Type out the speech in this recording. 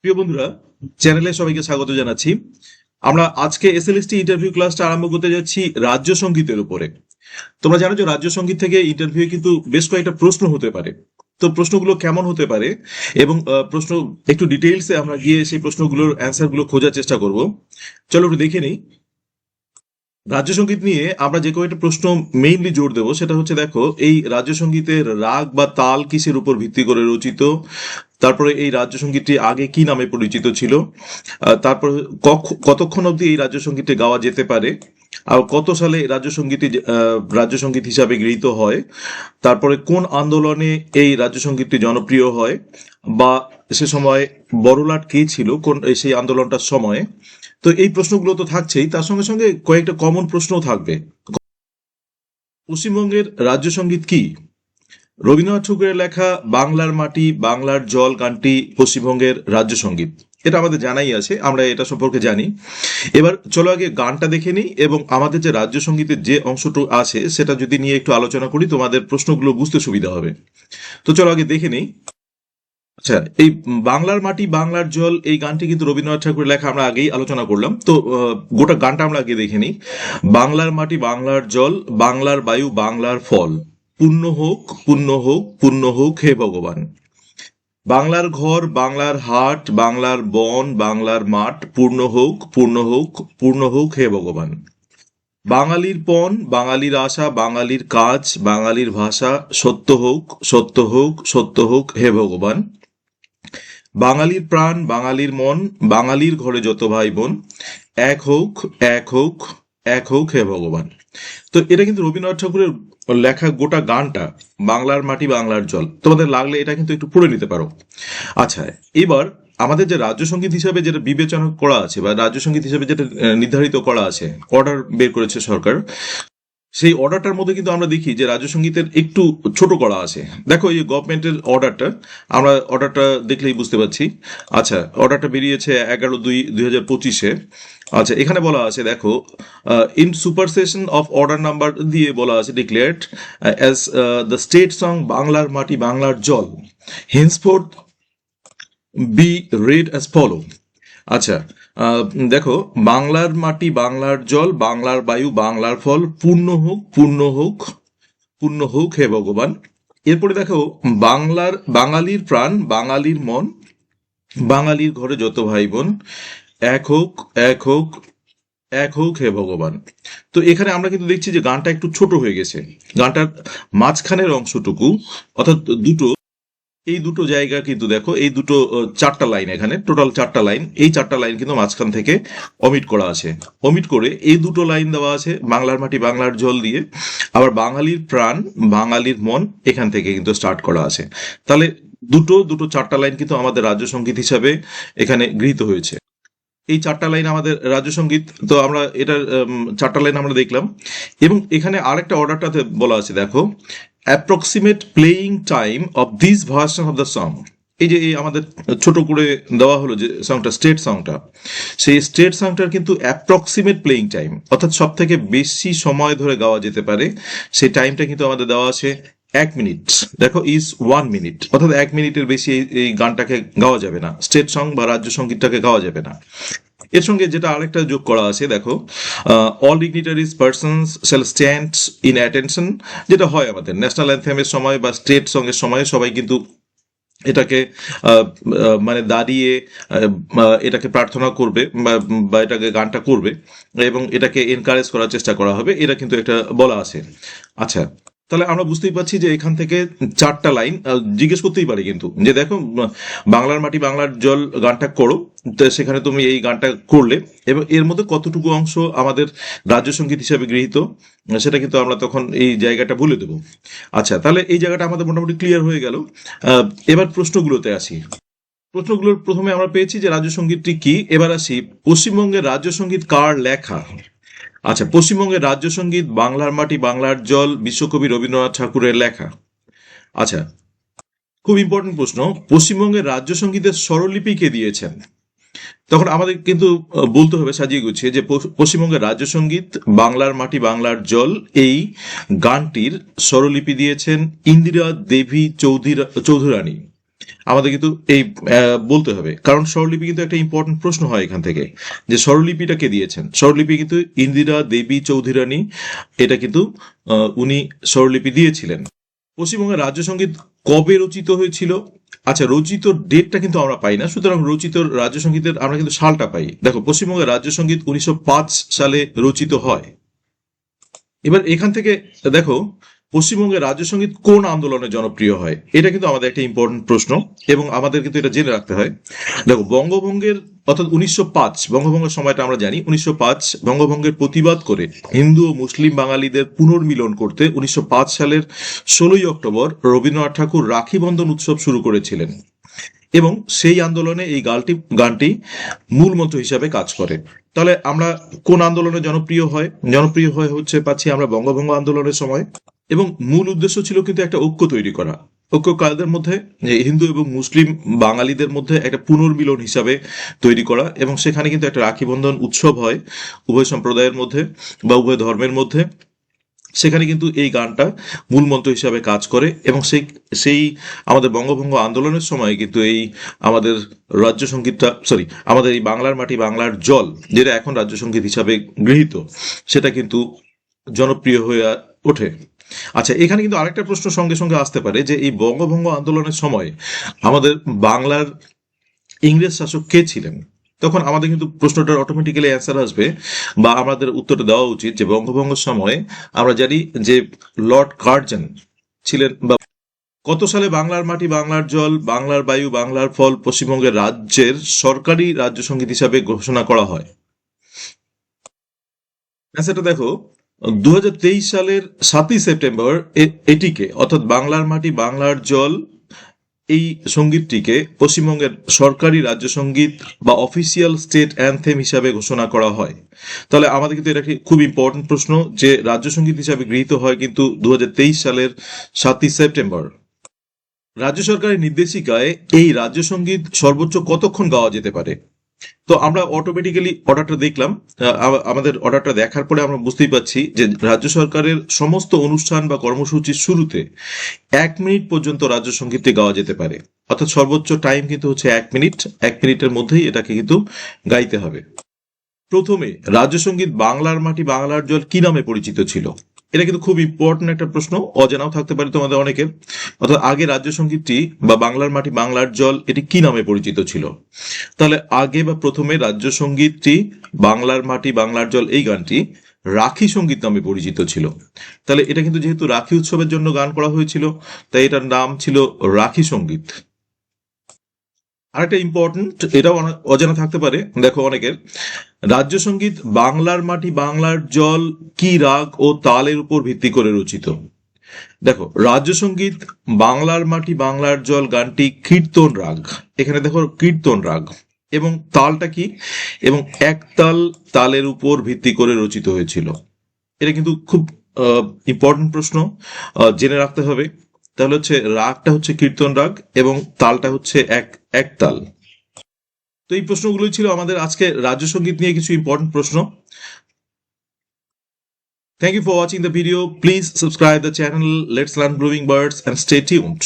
প্রিয় বন্ধুরা, চ্যানেলে সবাইকে স্বাগত জানাচ্ছি। আমরা আজকে এসএলএসটি ইন্টারভিউ ক্লাসটা আরম্ভ করতে যাচ্ছি রাজ্য সঙ্গীতের উপরে। তোমরা জানো যে রাজ্য সঙ্গীত থেকে ইন্টারভিউ কিন্তু বেশ কয়েকটা প্রশ্ন হতে পারে। তো প্রশ্নগুলো কেমন হতে পারে এবং প্রশ্ন একটু ডিটেইলসে আমরা গিয়ে সেই প্রশ্নগুলোর অ্যান্সার গুলো খোঁজার চেষ্টা করব। চলো একটু দেখে নিই। রাজ্য সঙ্গীত নিয়ে আমরা যে কয়েকটা প্রশ্ন মেইনলি জোর দেবো সেটা হচ্ছে, দেখো এই রাজ্য সঙ্গীতের রাগ বা তাল কিসের উপর ভিত্তি করে রচিত, তারপরে এই রাজ্য সঙ্গীতটি আগে কি নামে পরিচিত ছিল, তারপর কতক্ষণ অবধি এই রাজ্য সঙ্গীতটি গাওয়া যেতে পারে, আর কত সালে রাজ্য সঙ্গীত হিসাবে গৃহীত হয়, তারপরে কোন আন্দোলনে এই রাজ্য সঙ্গীতটি জনপ্রিয় হয়, বা সে সময় বড়লাট কে ছিল কোন সেই আন্দোলনটার সময়। তো এই প্রশ্নগুলো তো থাকছেই, তার সঙ্গে সঙ্গে কয়েকটা কমন প্রশ্নও থাকবে। পশ্চিমবঙ্গের রাজ্য সঙ্গীত কি? রবীন্দ্রনাথ ঠাকুরের লেখা বাংলার মাটি বাংলার জল গানটি পশ্চিমবঙ্গের রাজ্য সঙ্গীত, এটা আমাদের জানাই আছে, আমরা এটা সম্পর্কে জানি। এবার চলো আগে গানটা দেখে নিই এবং আমাদের যে রাজ্য সঙ্গীতের যে অংশটুকু আছে সেটা যদি নিয়ে একটু আলোচনা করি, তোমাদের প্রশ্নগুলো বুঝতে সুবিধা হবে। তো চলো আগে দেখে নিই। আচ্ছা, এই বাংলার মাটি বাংলার জল এই গানটি কিন্তু রবীন্দ্রনাথ ঠাকুরের লেখা, আমরা আগেই আলোচনা করলাম। তো গোটা গানটা আমরা আগে দেখে নিই। বাংলার মাটি বাংলার জল, বাংলার বায়ু বাংলার ফল, পূর্ণ হোক পূর্ণ হোক পূর্ণ হোক হে ভগবান। বাংলার ঘর বাংলার হাট বাংলার বন বাংলার মাঠ, পূর্ণ হোক পূর্ণ হোক পূর্ণ হোক হে ভগবান। বাঙালির পণ বাঙালির আশা বাঙালির কাজ বাঙালির ভাষা, সত্য হোক সত্য হোক সত্য হোক হে ভগবান। বাঙালির প্রাণ বাঙালির মন বাঙালির ঘরে যত ভাই বোন, এক হোক এক হোক এক হোক হে ভগবান। তো এটা কিন্তু রবীন্দ্রনাথ ঠাকুরের লেখা গোটা গানটা, বাংলার মাটি বাংলার জল। তোমাদের লাগলে এটা কিন্তু একটু পড়ে নিতে পারো। আচ্ছা, এবার আমাদের যে রাজ্য সঙ্গীত হিসাবে যেটা বিবেচনা করা আছে বা রাজ্য সঙ্গীত হিসাবে যেটা নির্ধারিত করা আছে, অর্ডার বের করেছে সরকার, সেই অর্ডারটার মধ্যে কিন্তু আমরা দেখি যে রাজ্য সঙ্গীতের একটু ছোট করা আছে। দেখো এই গভর্নমেন্টের অর্ডারটা, আমরা অর্ডারটা দেখলেই বুঝতে পারছি। আচ্ছা, অর্ডারটা বেরিয়েছে 11/2/2025-এ। আচ্ছা, এখানে বলা আছে, দেখো in supersession of order number দিয়ে বলা আছে, declared as the state song বাংলার মাটি বাংলার জল henceforth be read as follow. আচ্ছা, দেখো বাংলার মাটি বাংলার জল বাংলার বায়ু বাংলার ফল, পূর্ণ হোক পূর্ণ হোক পূর্ণ হোক হে ভগবান। এরপরে দেখো বাঙালির প্রাণ বাঙালির মন বাঙালির ঘরে যত ভাই বোন, এক হোক এক হোক এক হোক হে ভগবান। তো এখানে আমরা কিন্তু দেখছি যে গানটা একটু ছোট হয়ে গেছে। গানটার মাঝখানের অংশটুকু, অর্থাৎ এই দুটো জায়গা কিন্তু দেখো, এই দুটো চারটা লাইন, এখানে টোটাল চারটা লাইন, এই চারটা লাইন কিন্তু মাঝখান থেকে অমিট করা আছে। অমিট করে এই দুটো লাইন দেওয়া আছে বাংলার মাটি বাংলার জল দিয়ে, আবার বাঙালির প্রাণ বাঙালির মন এখান থেকে কিন্তু স্টার্ট করা আছে। তাহলে দুটো চারটা লাইন কিন্তু আমাদের রাজ্য সঙ্গীত হিসাবে এখানে গৃহীত হয়েছে। এই চারটা লাইন আমাদের রাজ্য সঙ্গীত। তো আমরা এটার চারটা লাইন আমরা দেখলাম, এবং এখানে আরেকটা অর্ডারটাতে বলা আছে, দেখো approximate playing time of this version of the song. এই যে এই আমাদের ছোট করে দেওয়া হলো যে সংটা, স্টেট সংটা, সেই স্টেট সংটার কিন্তু অ্যাপ্রক্সিমেট প্লেয়িং টাইম, অর্থাৎ সব থেকে বেশি সময় ধরে গাওয়া যেতে পারে, সেই টাইমটা কিন্তু আমাদের দেওয়া আছে 1 মিনিট। দেখো ইজ 1 মিনিট, অর্থাৎ 1 মিনিটের বেশি এই গানটাকে গাওয়া যাবে না, স্টেট সং বা রাজ্য সঙ্গীতটাকে গাওয়া যাবে না। এর সঙ্গে যেটা আরেকটা যোগ করা আছে, দেখো all dignitaries persons shall stand in attention, যেটা হয় আমাদের ন্যাশনাল অ্যান্থেমের সময় বা স্টেট সঙ্গের সময়, সবাই কিন্তু এটাকে মানে দাঁড়িয়ে এটাকে প্রার্থনা করবে বা এটাকে গানটা করবে এবং এটাকে এনকারেজ করার চেষ্টা করা হবে, এটা কিন্তু একটা বলা আছে। আচ্ছা, তাহলে আমরা বুঝতেই পারছি যে এখান থেকে চারটা লাইন জিজ্ঞেস করতেই পারে কিন্তু, যে দেখো বাংলার মাটি বাংলার জল গানটা করো, তো সেখানে তুমি এই গানটা করলে এবং এর মধ্যে কতটুকু অংশ আমাদের রাজ্য সঙ্গীত হিসাবে গৃহীত, সেটা কিন্তু আমরা তখন এই জায়গাটা বলে দেবো। আচ্ছা, তাহলে এই জায়গাটা আমাদের মোটামুটি ক্লিয়ার হয়ে গেল। এবার প্রশ্নগুলোতে আসি। প্রশ্নগুলোর প্রথমে আমরা পেয়েছি যে রাজ্য সঙ্গীতটি কি। এবার আসি, পশ্চিমবঙ্গের রাজ্য সঙ্গীত কার লেখা। আচ্ছা, পশ্চিমবঙ্গের রাজ্য সঙ্গীত বাংলার মাটি বাংলার জল বিশ্বকবি রবীন্দ্রনাথ ঠাকুরের লেখা। আচ্ছা, খুব ইম্পর্টেন্ট প্রশ্ন, পশ্চিমবঙ্গের রাজ্য সঙ্গীতের স্বরলিপি কে দিয়েছেন? তখন আমাদের কিন্তু বলতে হবে সাজিয়ে গুছিয়ে যে পশ্চিমবঙ্গের রাজ্য সঙ্গীত বাংলার মাটি বাংলার জল এই গানটির স্বরলিপি দিয়েছেন ইন্দিরা দেবী চৌধুরানী। আমাদের কিন্তু এই বলতে হবে, কারণ স্বরলিপি কিন্তু একটা ইম্পর্টেন্ট প্রশ্ন হয় এখান থেকে, যে স্বরলিপিটা কে দিয়েছেন। স্বরলিপি কিন্তু ইন্দিরা দেবী চৌধুরী রানী, এটা কিন্তু উনি স্বরলিপি দিয়েছিলেন। পশ্চিমবঙ্গের রাজ্য সঙ্গীত কবে রচিত হয়েছিল? আচ্ছা, রচিত ডেটটা কিন্তু আমরা পাই না, সুতরাং রচিত রাজ্য সঙ্গীতের আমরা কিন্তু সালটা পাই। দেখো, পশ্চিমবঙ্গের রাজ্য সঙ্গীত 1905 সালে রচিত হয়। এবার এখান থেকে দেখো, পশ্চিমবঙ্গের রাজ্য সঙ্গীত কোন আন্দোলনে জনপ্রিয় হয়, এটা কিন্তু আমাদের একটা ইম্পর্টেন্ট প্রশ্ন, এবং আমাদের কিন্তু এটা জেনে রাখতে হয়। দেখো, বঙ্গভঙ্গের অর্থাৎ 1905 বঙ্গভঙ্গের সময়টা আমরা জানি, 1905 বঙ্গভঙ্গের প্রতিবাদ করে হিন্দু ও মুসলিম বাঙালিদের পুনর্মিলন করতে 1905 সালের 16ই অক্টোবর রবীন্দ্রনাথ ঠাকুর রাখি বন্ধন উৎসব শুরু করেছিলেন, এবং সেই আন্দোলনে এই গানটি মূল মন্ত্র হিসাবে কাজ করে। তাহলে আমরা কোন আন্দোলনে জনপ্রিয় হয় হচ্ছে পাচ্ছি আমরা বঙ্গভঙ্গ আন্দোলনের সময়। এবং মূল উদ্দেশ্য ছিল কিন্তু একটা ঐক্য তৈরি করা, ঐক্য কাদের মধ্যে, যে হিন্দু এবং মুসলিম বাঙালিদের মধ্যে একটা পুনর্মিলন হিসাবে তৈরি করা, এবং সেখানে কিন্তু একটা রাখি বন্ধন উৎসব হয় উভয় সম্প্রদায়ের মধ্যে বা উভয় ধর্মের মধ্যে। সেখানে কিন্তু এই গানটা মূল মন্ত্র হিসাবে কাজ করে, এবং সেই আমাদের বঙ্গভঙ্গ আন্দোলনের সময় কিন্তু এই আমাদের রাজ্য সঙ্গীতটা, আমাদের এই বাংলার মাটি বাংলার জল, যেটা এখন রাজ্য সঙ্গীত হিসাবে গৃহীত, সেটা কিন্তু জনপ্রিয় হয়ে ওঠে। আচ্ছা, এখানে কিন্তু আরেকটা প্রশ্ন সঙ্গে সঙ্গে আসতে পারে, যে এই বঙ্গভঙ্গ আন্দোলনের সময় আমাদের বাংলার ইংরেজ শাসক কে ছিলেন? তখন আমাদের কিন্তু প্রশ্নটার অটোমেটিক্যালি অ্যান্সার আসবে, বা আমাদের উত্তরটা দেওয়া উচিত, যে বঙ্গভঙ্গের সময় আমরা জানি যে লর্ড কার্জন ছিলেন। বা কত সালে বাংলার মাটি বাংলার জল বাংলার বায়ু বাংলার ফল পশ্চিমবঙ্গের রাজ্যের সরকারি রাজ্য সঙ্গীত হিসাবে ঘোষণা করা হয়? অ্যান্সারটা দেখো, 2023 সালের 7ই সেপ্টেম্বর এটিকে, অর্থাৎ বাংলার মাটি বাংলার জল এই সঙ্গীতটিকে পশ্চিমবঙ্গের সরকারি রাজ্য সঙ্গীত বা অফিসিয়াল স্টেট অ্যানথেম হিসাবে ঘোষণা করা হয়। তাহলে আমাদের কিন্তু এটা খুব ইম্পর্টেন্ট প্রশ্ন, যে রাজ্য সঙ্গীত হিসাবে গৃহীত হয় কিন্তু 2023 সালের 7ই সেপ্টেম্বর। রাজ্য সরকারের নির্দেশিকায় এই রাজ্য সঙ্গীত সর্বোচ্চ কতক্ষণ গাওয়া যেতে পারে? তো আমরা অটোমেটিক্যালি অর্ডারটা দেখলাম, আমাদের অর্ডারটা দেখার পরে আমরা বুঝতেই পারছি যে রাজ্য সরকারের সমস্ত অনুষ্ঠান বা কর্মসূচির শুরুতে 1 মিনিট পর্যন্ত রাজ্য সঙ্গীতটি গাওয়া যেতে পারে, অর্থাৎ সর্বোচ্চ টাইম কিন্তু হচ্ছে 1 মিনিট। 1 মিনিটের মধ্যেই এটাকে কিন্তু গাইতে হবে। প্রথমে রাজ্য সঙ্গীত বাংলার মাটি বাংলার জল কি নামে পরিচিত ছিল? এটা কিন্তু খুব ইম্পর্টেন্ট একটা প্রশ্ন, অজানাও থাকতে পারে তোমাদের অনেকের। অর্থাৎ আগে রাজ্য সঙ্গীতটি বা বাংলার মাটি বাংলার জল এটি কি নামে পরিচিত ছিল? তাহলে আগে বা প্রথমে রাজ্য সঙ্গীতটি বাংলার মাটি বাংলার জল এই গানটি রাখি সঙ্গীত নামে পরিচিত ছিল। তাহলে এটা কিন্তু যেহেতু রাখি উৎসবের জন্য গান করা হয়েছিল, তাই এটার নাম ছিল রাখি সঙ্গীত। আরেকটা ইম্পর্টেন্ট, এটাও অজানা থাকতে পারে দেখো অনেকের, রাজ্য সঙ্গীত বাংলার মাটি বাংলার জল কি রাগ ও তালের উপর ভিত্তি করে রচিত? দেখো, রাজ্য সঙ্গীত বাংলার মাটি বাংলার জল গানটি কীর্তন রাগ, এখানে দেখো কীর্তন রাগ, এবং তালটা কি, এবং একতাল তালের উপর ভিত্তি করে রচিত হয়েছিল। এটা কিন্তু খুব ইম্পর্টেন্ট প্রশ্ন, জেনে রাখতে হবে। তাহলে হচ্ছে রাগটা হচ্ছে কীর্তন রাগ, এবং তালটা হচ্ছে এক তাল। তো এই প্রশ্নগুলোই ছিল আমাদের আজকে রাজ্য সঙ্গীত নিয়ে কিছু ইম্পর্টেন্ট প্রশ্ন। Thank you for watching the video. Please subscribe the channel. Let's learn blooming birds and stay tuned.